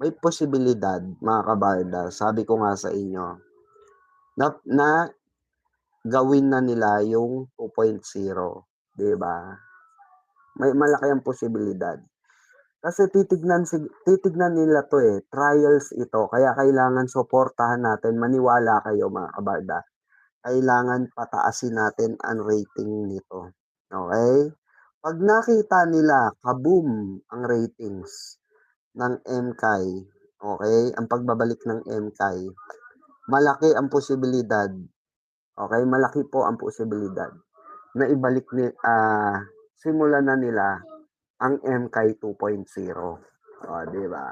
may posibilidad mga kabarda, sabi ko nga sa inyo, na gawin na nila yung 2.0, 'di ba? May malaki ang posibilidad. Kasi titignan nila 'to, trials ito kaya kailangan suportahan natin, maniwala kayo mga kabarda. Kailangan pataasin natin ang rating nito, okey? 'Pag nakita nila kaboom ang ratings ng MKAI, okey, ang pagbabalik ng MKAI, malaki ang posibilidad, okey, malaki po ang posibilidad na simulan na nila ang MKAI 2.0, 'di ba?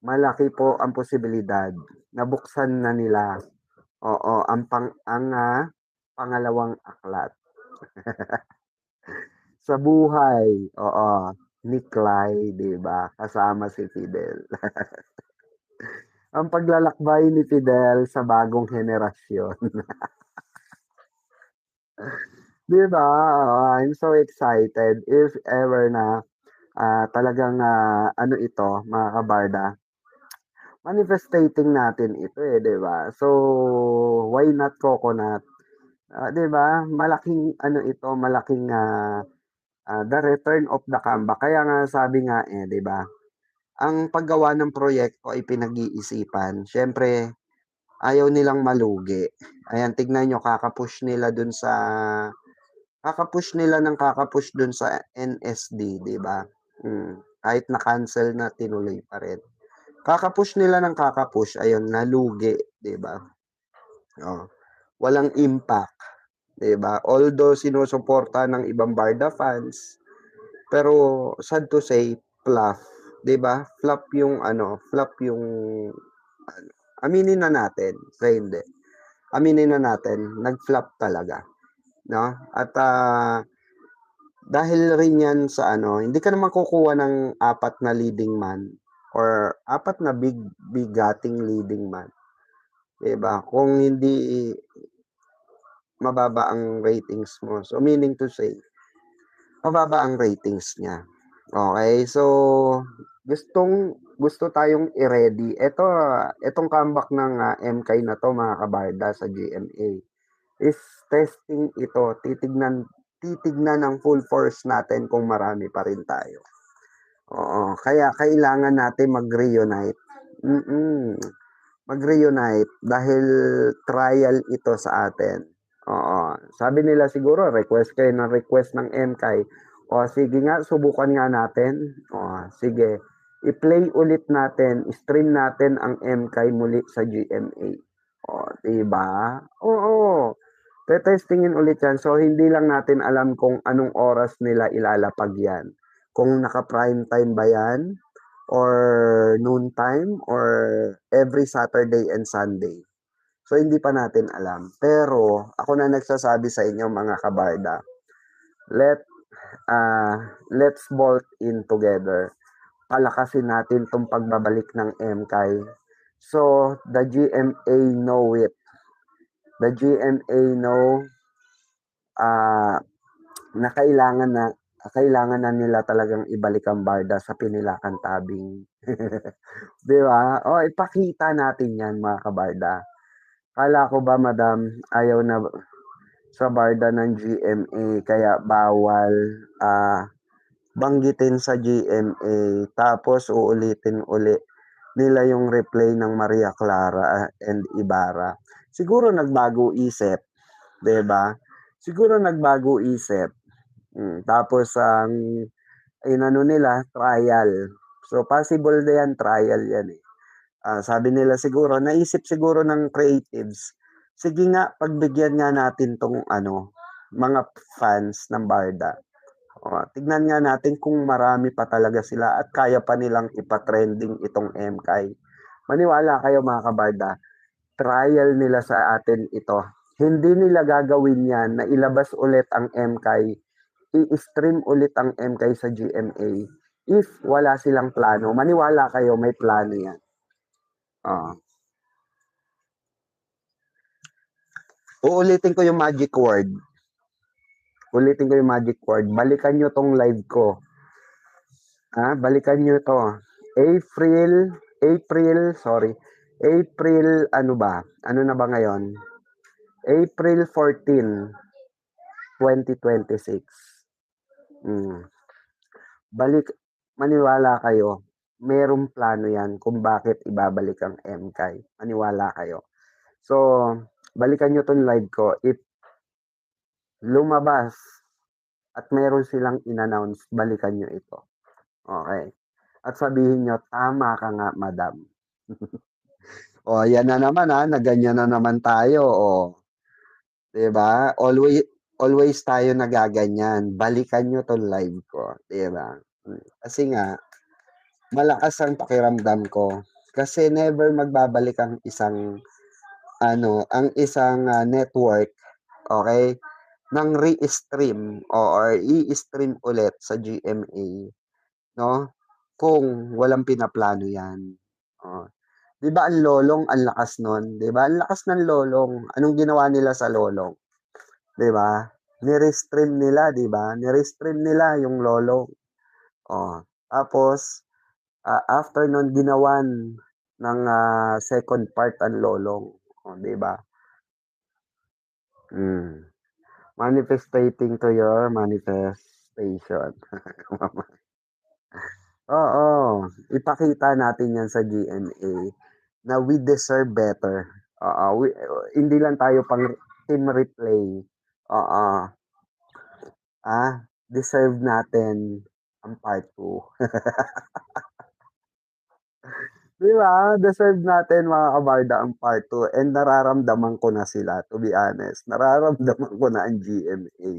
Malaki po ang posibilidad na buksan na nila, pangalawang aklat sa buhay, ni Clay, 'di ba, kasama si Fidel. Ang paglalakbay ni Fidel sa bagong henerasyon. 'Di ba? I'm so excited if ever na, talagang, ano ito mga kabarda, manifestating natin ito, 'di ba? So, why not coconut? 'Di ba? Malaking ano ito, malaking, the return of the comeback. Kaya nga sabi nga, 'di ba, ang paggawa ng proyekto ay pinag-iisipan. Siyempre ayaw nilang malugi. Ayan, tignan niyo kaka-push nila ng kaka-push dun sa NSD, 'di ba? Kahit na-cancel na, tinuloy pa rin. Kaka-push nila ng kaka-push, ayun, nalugi, 'di ba? Oh, walang impact, 'di ba? Although sinusuporta ng ibang Barda fans, pero sad to say, fluff, 'di ba? Flop yung ano, aminin na natin, hindi. Aminin na natin, nag-flop talaga, 'no? At dahil rin 'yan sa hindi ka naman kukuha ng apat na leading man or apat na bigating leading man, 'di ba? Kung hindi mababa ang ratings mo. So meaning to say, mababa ang ratings niya. Okay, so gusto tayong i-ready. Etong comeback ng MKAI na 'to mga kabarda sa GMA is testing ito. Titignan ng full force natin kung marami pa rin tayo. Oo, kaya kailangan natin mag-reunite. Mag-reunite dahil trial ito sa atin. Oo, sabi nila siguro request kayo ng request ng MKAI. O sige nga, subukan nga natin. O sige, i-play ulit natin, stream natin ang MKAI muli sa GMA. O, diba? Oo. Tetestingin ulit yan. So, hindi lang natin alam kung anong oras nila ilalapag yan. Kung naka-prime time ba yan, or noon time, or every Saturday and Sunday. So, hindi pa natin alam. Pero, ako na nagsasabi sa inyo mga kabarda, let, let's bolt in together. Palakasin natin tong pagbabalik ng MKAI. So, the GMA know it. The GMA know na kailangan na nila talagang ibalik ang Barda sa pinilakan tabing. 'Di ba? Ipakita natin 'yan mga kabarda. Kala ko ba madam, ayaw na sa Barda ng GMA kaya bawal banggitin sa GMA tapos uulitin uli nila yung replay ng Maria Clara and Ibarra. Siguro nagbago isip, 'di ba? Siguro nagbago isip. Tapos ang inano nila trial. So possible na yan, trial yan eh. Sabi nila siguro, naisip siguro ng creatives, sige nga, pagbigyan nga natin tong mga fans ng Barda. Tignan nga natin kung marami pa talaga sila at kaya pa nilang ipatrending itong MKAI. Maniwala kayo mga kabarda, trial nila sa atin ito. Hindi nila gagawin yan na ilabas ulit ang MKAI, i-stream ulit ang MKAI sa GMA if wala silang plano. Maniwala kayo, may plano yan. Uulitin ko yung magic word. Balikan nyo tong live ko. Balikan nyo to. April April ano ba? Ano na ba ngayon? April 14, 2026. Hmm. Balik Maniwala kayo, merong plano 'yan kung bakit ibabalik ang MKAI, maniwala kayo. So, balikan niyo 'tong live ko, if lumabas at meron silang in-announce, balikan niyo ito, okey? At sabihin niyo, "Tama ka nga madam." Oh, 'yan na naman, na ganyan na naman tayo, oh, 'di ba? Always tayo nagaganyan, balikan niyo 'tong live ko, 'di ba? Kasi nga malakas ang pakiramdam ko, kasi never magbabalik ang isang network, okey, ng re-stream or i-stream ulit sa GMA, 'no, kung walang pinaplano 'yan. Oh, 'di ba ang Lolong ang lakas nun, 'di ba? Ang lakas ng Lolong, anong ginawa nila sa Lolong, 'di ba? Ni-restream nila, 'di ba? Ni-restream nila yung Lolong, oh. Tapos after nun ginawan ng second part ang Lolong, oh, 'di ba? Hmm, manifestating to your manifestation. Oo, ipakita natin 'yan sa GMA na we deserve better. Oo, hindi lang tayo pang team replay. Oo, deserve natin ang part 2. 'Di ba? Deserve natin mga kabarda ang part 2 and nararamdaman ko na sila, to be honest. Nararamdaman ko na ang GMA.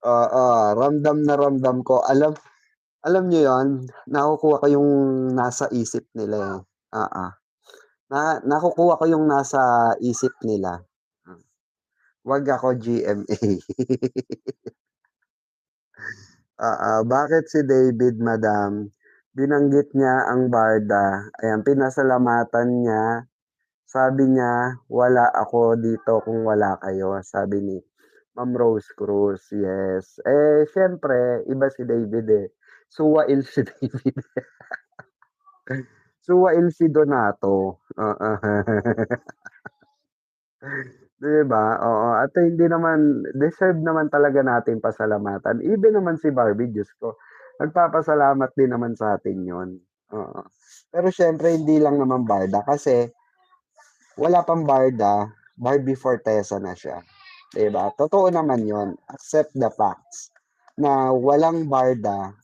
Oo, ramdam na ramdam ko. Alam niyo 'yun, nakukuha ko yung nasa isip nila, eh. Oo, nakukuha ko yung nasa isip nila. Hmm, "Wag ako GMA." Oo, bakit si David madam? Binanggit niya ang barda, ayan pinasalamatan niya. Sabi niya, "Wala ako dito kung wala kayo," sabi ni Ma'am Rose Cruz, yes. Siyempre iba si David, eh, suwail si David, suwail si Donato, oo. 'Di ba, oo, at hindi naman deserve naman talaga nating pasalamatan, even naman si Barbie, Diyos ko, nagpapasalamat din naman sa'tin 'yun, oo. Pero siyempre hindi lang naman barda kasi wala pang barda, Barbie Forteza na siya, 'di ba? Totoo naman 'yun, accept the facts na walang barda,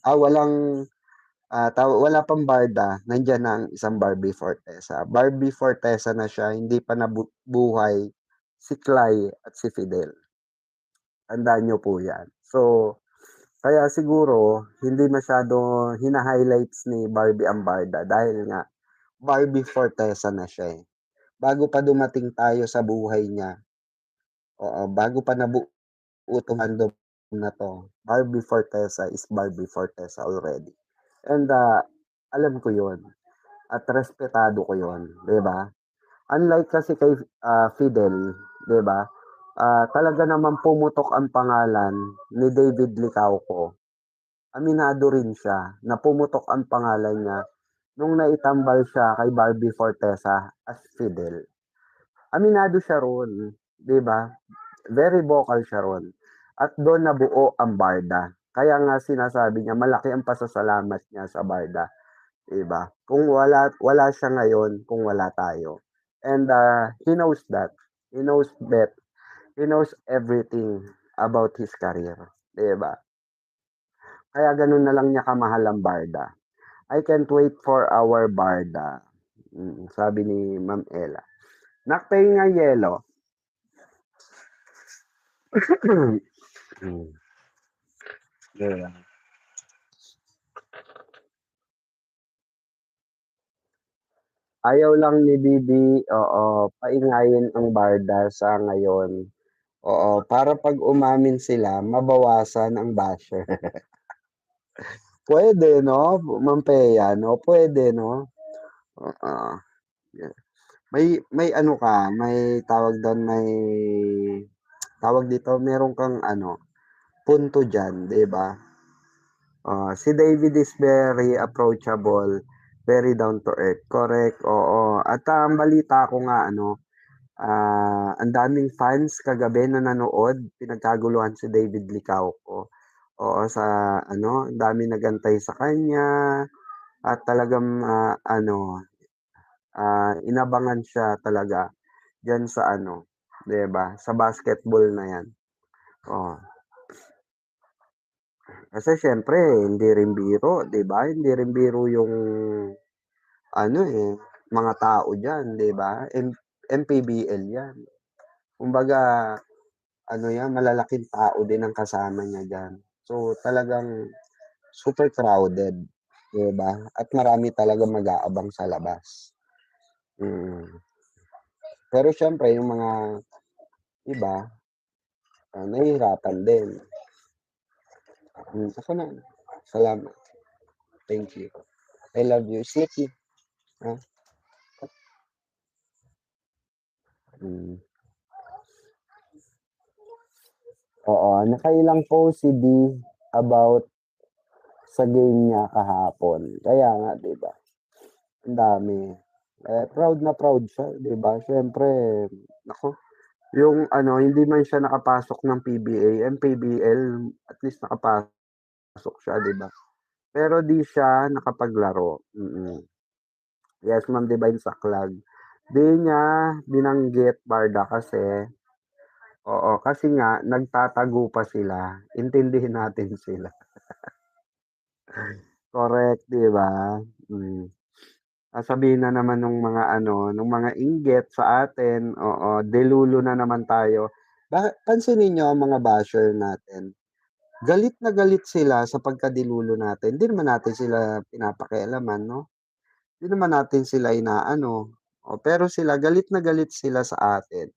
wala pang barda, nandiyan na ang isang Barbie Forteza. Barbie Forteza na siya, hindi pa buhay si Clay at si Fidel, tandaan niyo po 'yan. So, kaya siguro hindi masyado hina-highlights ni Barbie ang barda dahil nga Barbie Forteza na siya, eh. Bago pa dumating tayo sa buhay niya, oo, bago pa nabuo 'tong fandom na 'to, Barbie Forteza is Barbie Forteza already. And, alam ko 'yun at respetado ko 'yun, 'di ba? Unlike kasi kay, Fidel, 'di ba, talaga namang pumutok ang pangalan ni David Licauco. Aminado rin siya na pumutok ang pangalan niya nung naitambal siya kay Barbie Forteza as Fidel. Aminado siya ro'n, 'di ba? Very vocal siya ro'n at do'n nabuo ang barda. Kaya nga sinasabi niya malaki ang pasasalamat niya sa barda, 'di ba? Kung wala siya ngayon kung wala tayo. And, he knows that. He knows that. He knows everything about his career, 'di ba? Kaya gano'n na lang niya kamahal ang barda. "I can't wait for our barda." Sabi ni Ma'am Ella. "Nak, nga yelo." Hmm, 'di ba? Ayaw lang ni Bibi, oo, paingayin ang barda sa ngayon. Oo, para 'pag umamin sila mabawasan ang basher. Puwede 'no, Ma'am Pea 'no, puwede 'no? Oo, yeah. May ano ka, may tawag dun, may tawag dito, meron kang ano, punto diyan, 'di ba? Si David is very approachable, Very down to earth, correct, oo. At ang balita ko nga ano, ang daming fans kagabi na nanood, pinagkaguluhan si David Licauco. Oo, sa ano, ang daming nagantay sa kanya at talagang, inabangan siya talaga diyan sa ano, 'di ba, sa basketball na 'yan, oo. Kasi siyempre hindi rin biro, 'di ba? Hindi rin biro yung ano, mga tao diyan, 'di ba? MPBL 'yan. Kumbaga ano 'yan, malalaking tao din ang kasama niya diyan. So, talagang super crowded, 'di ba? At marami talagang mag-aabang sa labas. Mm. Pero siyempre yung mga iba, nahihirapan din. Ako na. Salamat. Thank you. I love you. Sleepy. Ah, hmm. Oo, nakailang post si D about sa game niya kahapon. Kaya nga, 'di ba? Ang dami. Proud na proud siya, 'di ba? Siyempre, naku, yung ano, hindi man siya nakapasok ng PBA, MPBL, at least nakapasok siya, 'di ba? Pero 'di siya nakapaglaro. Yes, Ma'am Divine Saklag. 'Di niya binanggit Barda kasi oo, kasi nga nagtatago pa sila. Intindihin natin sila. Correct, 'di ba? Hmm. Sasabihin na naman nung mga ano, nung mga inggit sa atin, oo, delulu na naman tayo. Pansinin niyo ang mga basher natin, galit na galit sila sa pagkadilulo natin. Hindi naman natin sila pinapakialaman, 'no? Hindi naman natin sila inaano, pero sila galit na galit sila sa atin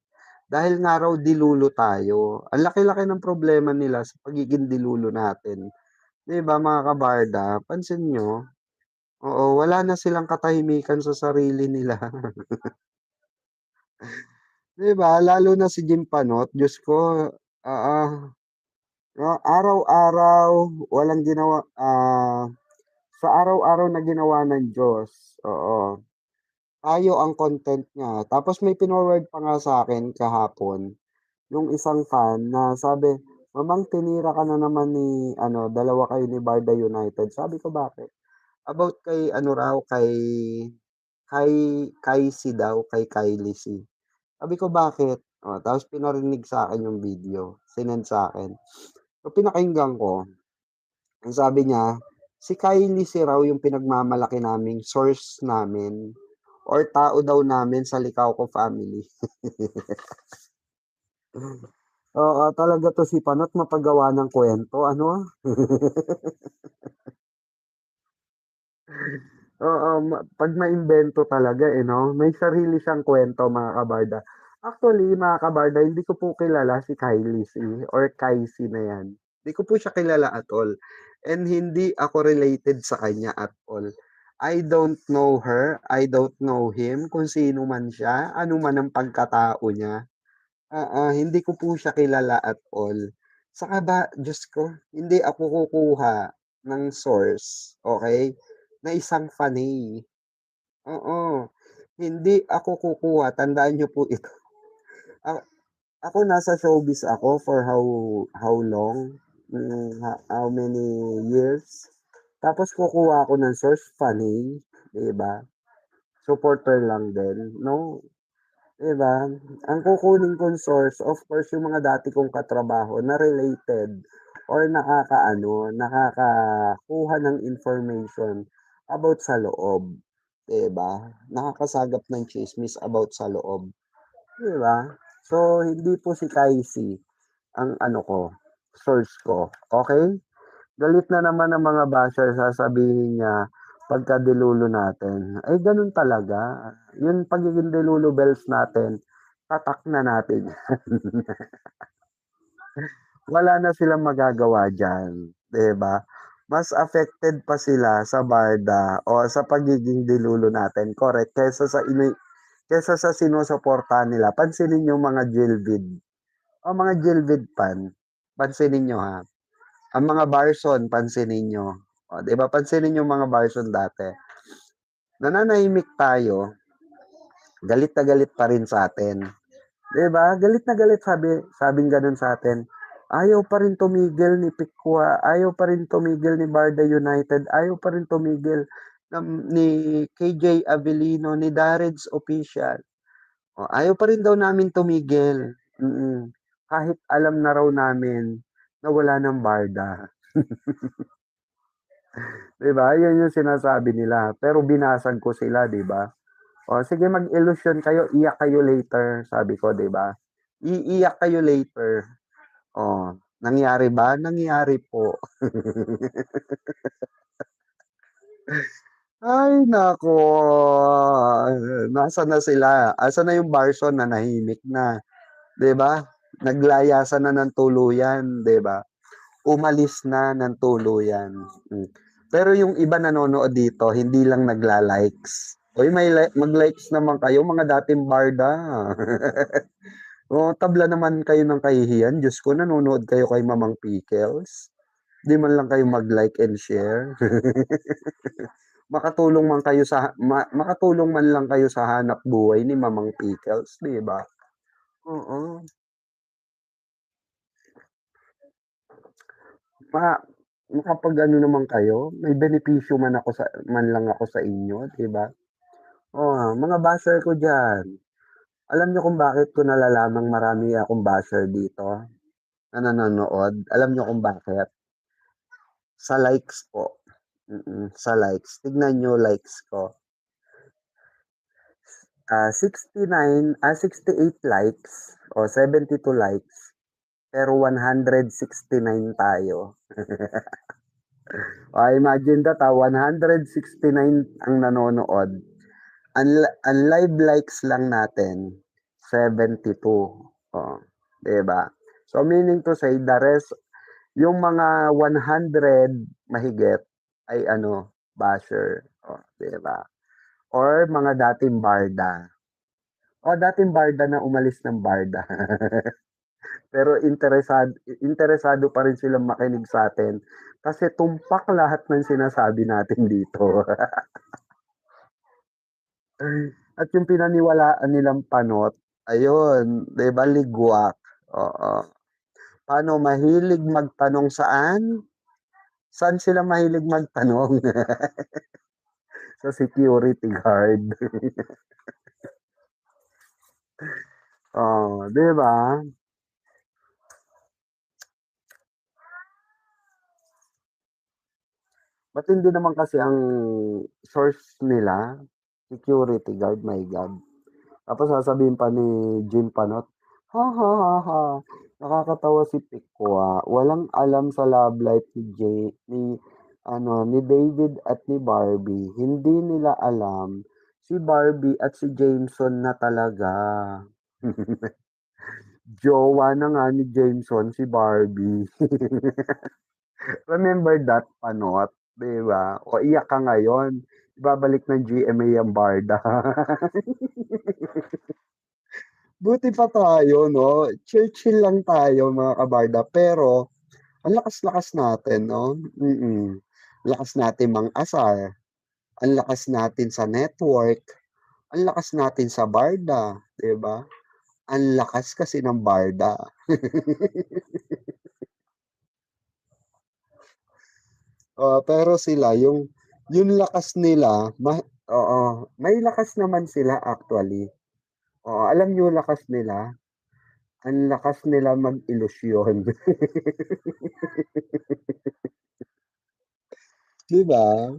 dahil nga raw dilulo tayo. Ang laki-laki ng problema nila sa pagiging dilulo natin. 'Di ba mga kabarda, pansin niyo? Oo, wala na silang katahimikan sa sarili nila. 'Di ba, lalo na si Jim Panot, Diyos ko, oo, araw-araw walang ginawa, sa araw-araw na ginawa ng Diyos, oo, tayo ang content niya. Tapos may pinorward pa nga sa'kin kahapon, yung isang fan na sabi, "Mamang tinira ka na naman ni ano, dalawa kayo ni Barda United." Sabi ko, "Bakit?" About kay ano raw, kay Kycie daw, kay Kylie C. Sabi ko, "Bakit?" Tapos pinarinig sa'kin yung video, sinend sa'kin. So, pinakinggan ko, ang sabi niya, si Kylie C raw yung pinagmamalaki naming source namin or tao daw namin sa Licauco family. Oo, talaga 'to si Panot mapagawa ng kuwento ano? Oo, 'pag maimbento talaga, 'no? May sarili siyang kuwento mga kabarda. Actually, mga kabarda, hindi ko po kilala si Kylie C or Kycie na 'yan. Hindi ko po siya kilala at all and hindi ako related sa kanya at all. I don't know her, I don't know him, kung sino man siya, ano man ang pagkatao niya. Hindi ko po siya kilala at all. Saka ba, Diyos ko, hindi ako kukuha ng source, okay, na isang faney. Oo, hindi ako kukuha, tandaan niyo po ito. A Ako nasa showbiz ako for how long, how many years. Tapos kukuha ako ng source, faney, 'di ba? Supporter lang din, no? 'Di ba? Ang kukunin kong source, of course, yung mga dati kong katrabaho na related or nakakakuha ng information about sa loob, 'di ba? Nakakasagap ng tsismis about sa loob, 'di ba? So, hindi po si Kycie ang ano ko, source ko, okey? Galit na naman ang mga basher, sasabihin niya pagka-delulu natin. Ay gano'n talaga, yung pagiging delulu bells natin, tatak na natin yan. Wala na silang magagawa diyan, 'di ba? Mas affected pa sila sa barda o sa pagiging delulu natin, correct, kaysa sa sinusuportahan nila. Pansinin niyo mga Jilvid, mga Jilvid fan, pansinin niyo, ha. Ang mga Barson pansinin niyo, 'di ba pansinin niyo mga Barson dati. nananahimik tayo, galit na galit pa rin sa'tin. 'Di ba? Galit na galit sabing gano'n sa'tin. Ayaw pa rin tumigil ni Pikwa, ayaw pa rin tumigil ni Barda United, ayaw pa rin tumigil ni KJ Avellino, ni Dareds Official. Ayaw pa rin daw namin tumigil. Kahit alam na raw namin na wala ng Barda. 'Di ba? 'Yun yung sinasabi nila. Pero binasag ko sila, 'di ba? Sige mag-ilusyon kayo, iyak kayo later, sabi ko, 'di ba? Iiyak kayo later. Nangyari ba? Nangyari po. Ay naku, nasaan na sila? Asan na yung Barson na nahimik na, 'di ba? Naglayasan na ng tuluyan, 'di ba? Umalis na ng tuluyan. Pero yung iba nanonood dito, hindi lang nagla-likes. Uy, mag-likes naman kayo, mga dating barda. Tabla naman kayo ng kahihiyan. Diyos ko, nanonood kayo kay Mamang Pickles. Di man lang kayo mag-like and share. Makatulong man lang kayo sa hanap buhay ni Mamang Pickles, di ba? Oo. Ma Makapag-ano naman kayo, may benepisyo man lang ako sa inyo, 'di ba? Mga basher ko diyan. Alam niyo kung bakit ko nalalamang marami akong basher dito na nanonood? Alam niyo kung bakit? Sa likes po. Sa likes. Tignan niyo likes ko. 68 likes o 72 likes, pero 169 tayo. Imagine that, 169 ang nanonood. Ang live likes lang natin, 72. Oh, 'di ba? So meaning to say, the rest, yung mga 100 mahigit ay basher. 'Di ba? Or mga dating barda. Dating barda na umalis ng barda. Pero interesado pa rin silang makinig sa atin kasi tumpak lahat ng sinasabi natin dito. At yung pinaniwalaan nilang panot, ayun, 'di ba, ligwak. Oo. Paano mahilig magtanong saan? Saan sila mahilig magtanong? Sa security guard. 'Di ba? Matindi naman kasi ang source nila, security guard, my God. Tapos sasabihin pa ni Jim Panot, "Ha, ha, ha, ha, nakakatawa si Pikwa, walang alam sa love life ni David at ni Barbie. Hindi nila alam si Barbie at si Jameson na talaga." Jowa na nga ni Jameson si Barbie. Remember that, Panot, 'di ba? Iyak ka ngayon, ibabalik ng GMA ang Barda. Buti pa tayo 'no, chill-chill lang tayo mga kabarda, pero ang lakas-lakas natin 'no, Lakas natin mang-asar, ang lakas natin sa network, ang lakas natin sa barda, 'di ba? Ang lakas kasi ng barda. Pero sila yung lakas nila oo, may lakas naman sila actually. Alam niyo yung lakas nila? Ang lakas nila mag-ilusyon. 'Di ba?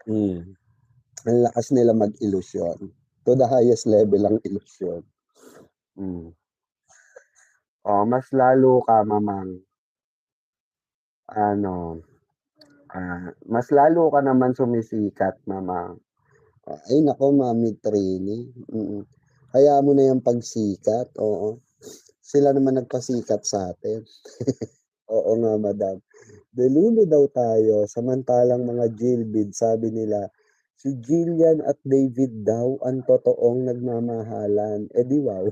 Hmm. Ang lakas nila mag-ilusyon. To the highest level ang ilusyon. Hmm. Mas lalo ka mamang ano, mas lalo ka naman sumisikat mamang. Ay naku, Mami Trini, hayaan mo na yang pagsikat, oo. Sila naman nagpasikat sa'tin. Oo nga, madam. Delulu daw tayo, samantalang mga Jillbid sabi nila, si Jillian at David daw ang totoong nagmamahalan. Eh di wow.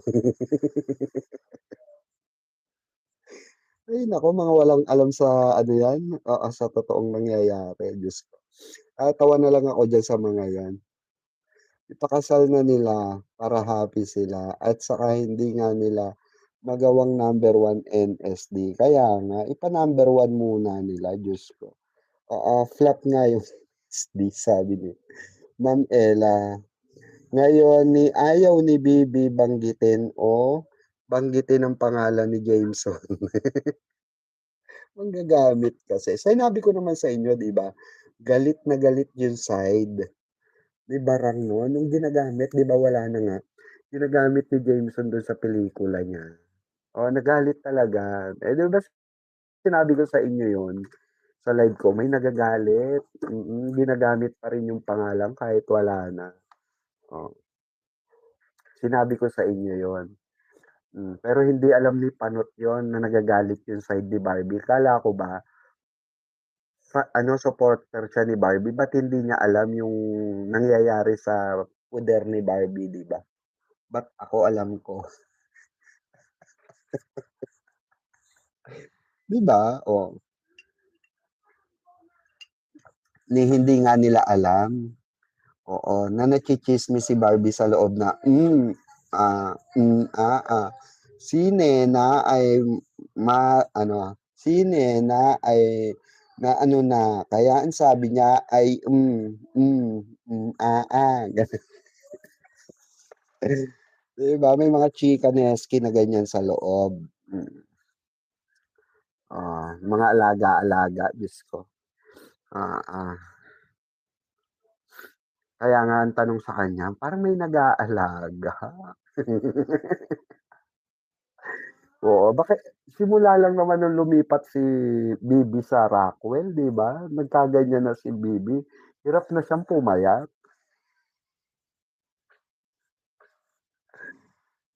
Ay naku, mga walang alam sa ano 'yan, oo, sa totoong nangyayari, Diyos ko. Natatawa na lang ako diyan sa mga 'yan. Ipakasal na nila para happy sila at saka hindi nga nila magawang number one NSD. Kaya nga ipa-number one muna nila, Diyos ko. Oo, flop nga yung NSD sabi ni Ma'am Ella. Ngayon ayaw ni Bibi banggitin o banggitin ang pangalan ni Jameson. Manggagamit kasi. Sinabi ko naman sa inyo 'di ba, galit na galit yung side ni Barang no'n nung ginagamit 'di ba wala na nga, ginagamit ni Jameson dun sa pelikula niya. Oo, nagalit talaga. Eh, 'di ba sinabi ko sa inyo 'yun, sa live ko may nagagalit, ginagamit pa rin yung pangalan kahit wala na. Oh, sinabi ko sa inyo 'yun. Pero hindi alam ni Panot 'yun na nagagalit yung side ni Barbie. Akala ko ba ano, supporter siya ni Barbie, ba't hindi niya alam yung nangyayari sa puder ni Barbie, 'di ba? Ba't ako alam ko, 'di ba? Oh, ni hindi nga nila alam, oo, na nachitsismis si Barbie sa loob na, si Nena ay si Nena ay na ano na, kaya ang sabi niya ay, gano'n. 'Di ba may mga chikaneski na ganyan sa loob. Mga alaga-alaga, Diyos ko. Oo. Kaya nga ang tanong sa kanya, parang may nag-aalaga. Oo, bakit simula lang naman nung lumipat si Bibi sa Rockwell, 'di ba? Nagkaganyan na si Bibi, hirap na siyang pumayat,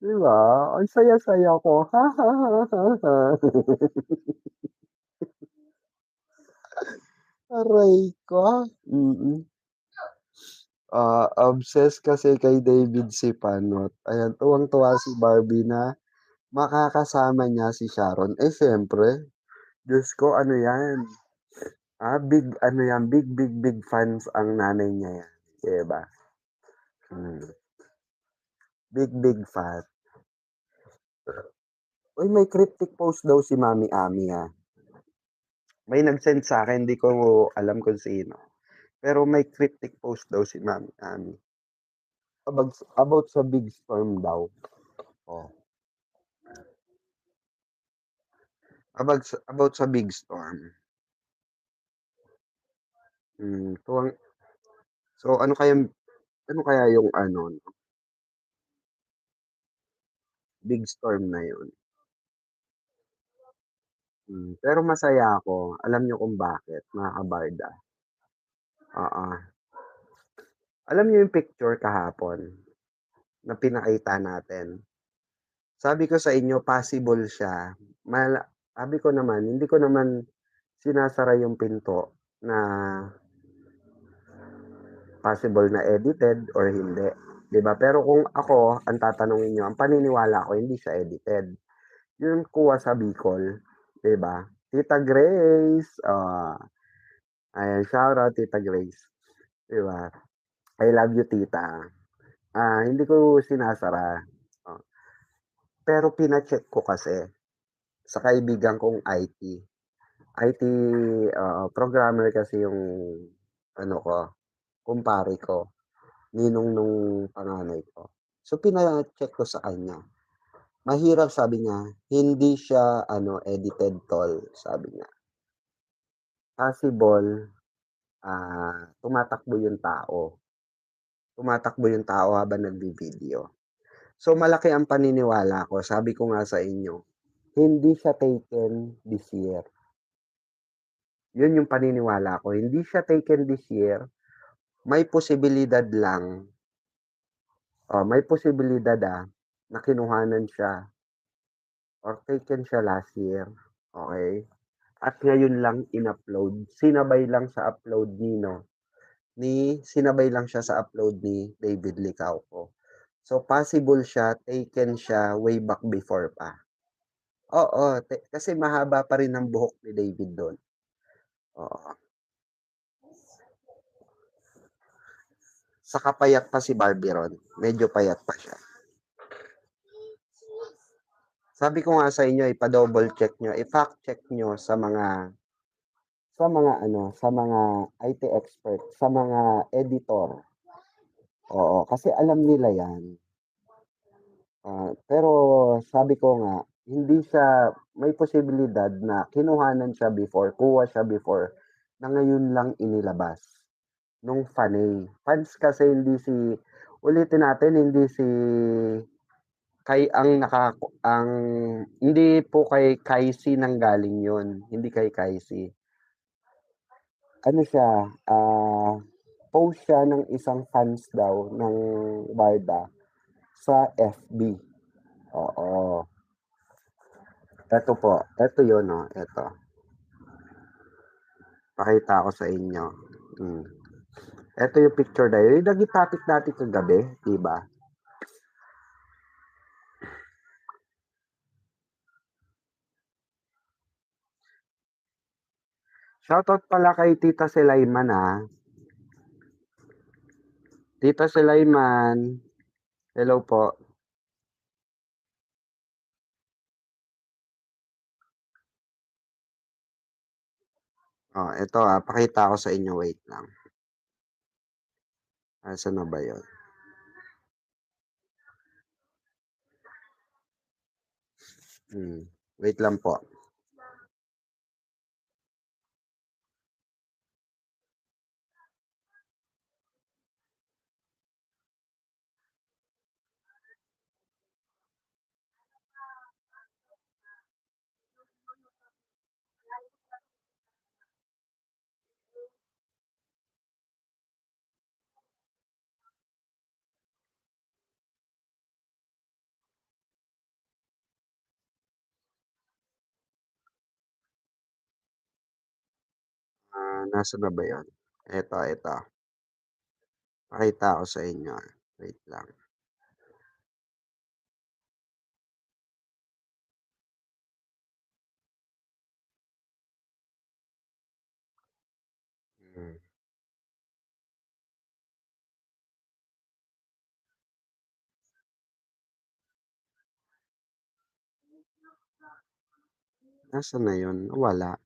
'di ba? Ang saya-saya ko, ha, ha, ha, ha, ha. Aray ko, mm. Obsessed kasi kay David si Panot. Ayan, tuwang-tuwa si Barbie na makakasama niya si Sharon. Eh, siyempre, Diyos ko ano 'yan, big ano 'yan, big, big, big fans ang nanay niya 'yan, 'di ba? Hmm, big, big fan. Uy, may cryptic post daw si Mami Ami, May nag-send sa'kin, 'di ko alam kung sino. Pero may cryptic post daw si Mami Ami about sa big storm daw. Oh, about sa big storm. Tuwang so ano kaya yung ano, big storm na yun? Pero masaya ako, alam niyo kung bakit mga kabarda? Oo. Alam niyo yung picture kahapon na pinakita natin? Sabi ko sa inyo possible siya, sabi ko naman hindi ko naman sinasara yung pinto na possible na edited or hindi, 'di ba? Pero kung ako ang tatanungin niyo, ang paniniwala ko hindi siya edited. Yung kuha sa Bicol, 'di ba? Tita Grace, ayan shoutout Tita Grace, 'di ba? I love you tita. Hindi ko sinasara, oh, pero pina-check ko kasi sa kaibigan kong IT. IT, programmer kasi yung ano ko, kumpare ko, ninong nung panganay ko. So pina-check ko sa kanya, mahirap sabi niya, hindi siya ano edited tol, sabi niya. Possible, tumatakbo yung tao habang nagvi-video. So malaki ang paniniwala ko, sabi ko nga sa inyo, hindi siya taken this year. Yun yung paniniwala ko, hindi siya taken this year, may posibilidad lang, may posibilidad, na kinuhanan siya or taken siya last year, okey? At ngayon lang in-upload, sinabay lang siya sa upload ni David Licauco. So possible siya, taken siya way back before pa. Oo, kasi mahaba pa rin ang buhok ni David dun. Oo. Saka payat pa si Barbie ron, medyo payat pa siya. Sabi ko nga sa inyo ipa-double check niyo, i-fact check niyo sa mga ano, sa mga IT expert, sa mga editor. Oo, kasi alam nila 'yan. Pero sabi ko nga, hindi siya may posibilidad na kinuhanan siya before, kuha siya before, na ngayon lang inilabas nung Faney. Fans kasi ulitin natin hindi si kay ang hindi po kay Kaisi nanggaling 'yun, hindi kay Kaisi. Ano siya, post siya ng isang fans daw ng Barda sa FB. Oo. Eto po, eto 'yun, oh, eto. Pakita ko sa inyo. Hmm. Eto yung picture na yun. Yung naging topic natin kagabi, di ba? Shoutout pala kay Tita Sulaiman, ah. Tita Sulaiman, hello po. Oh, eto pakita ko sa inyo, wait lang. Asan na ba yun? Hmm. Wait lang po. Nasa na ba yun? Eto. Pakita ko sa inyo. Wait lang. Hmm. Nasaan na yun? Wala.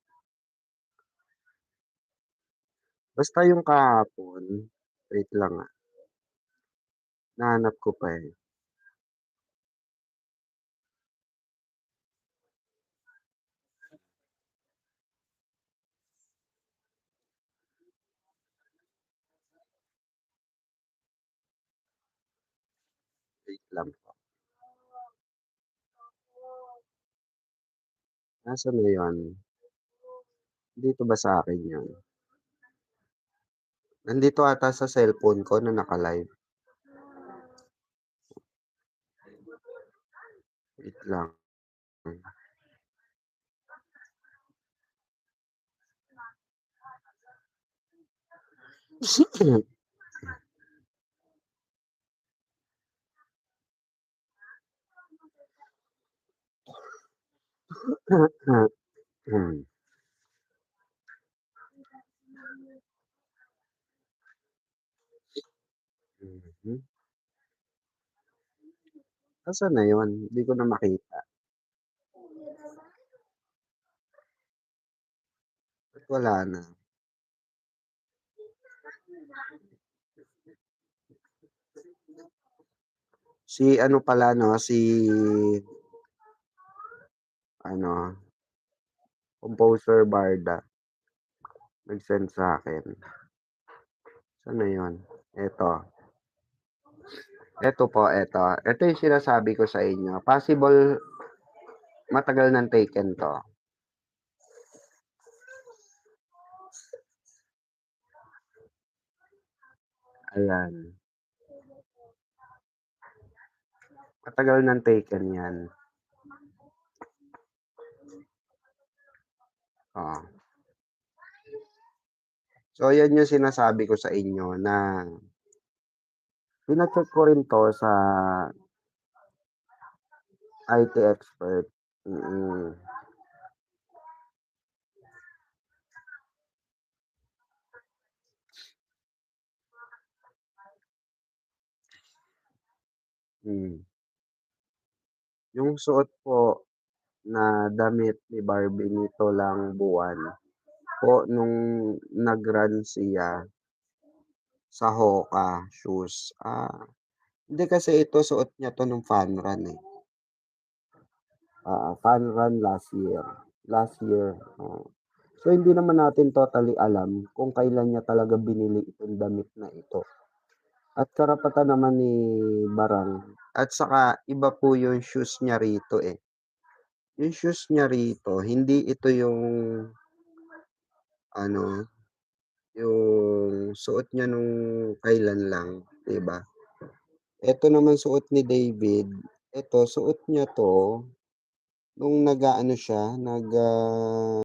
Basta yung kahapon, wait lang nahanap ko pa eh. Wait lang po. Nasaan na yun? Dito ba sa akin yun? Nandito ata sa cellphone ko na naka-live. Wait lang. Mhm. Nasaan na yun? Hindi ko na makita. Ba't wala na? Si ano pala 'no, si ano, Composer Barda nag-send sa'kin. Saan na yun? Eto. Eto po, eto. Eto yung sinasabi ko sa inyo. Possible matagal ng taken 'to. Ayan. Matagal ng taken 'yan. Oo. So, yan yung sinasabi ko sa inyo na pina-check ko rin 'to sa IT expert. Mm. Hmm. Yung suot po na damit ni Barbie nito lang buwan po nung nag-run siya sa Hoka shoes. Hindi kasi ito suot niya 'to nung Fun Run, eh. Fun Run last year, oo. So, hindi naman natin totally alam kung kailan niya talaga binili itong damit na ito. At karapatan naman ni Barang at saka iba po yung shoes niya rito, eh. Yung shoes niya rito hindi ito yung ano, yung suot niya nung kailan lang, 'di ba? Eto naman suot ni David, eto suot niya 'to nung nag-aano siya,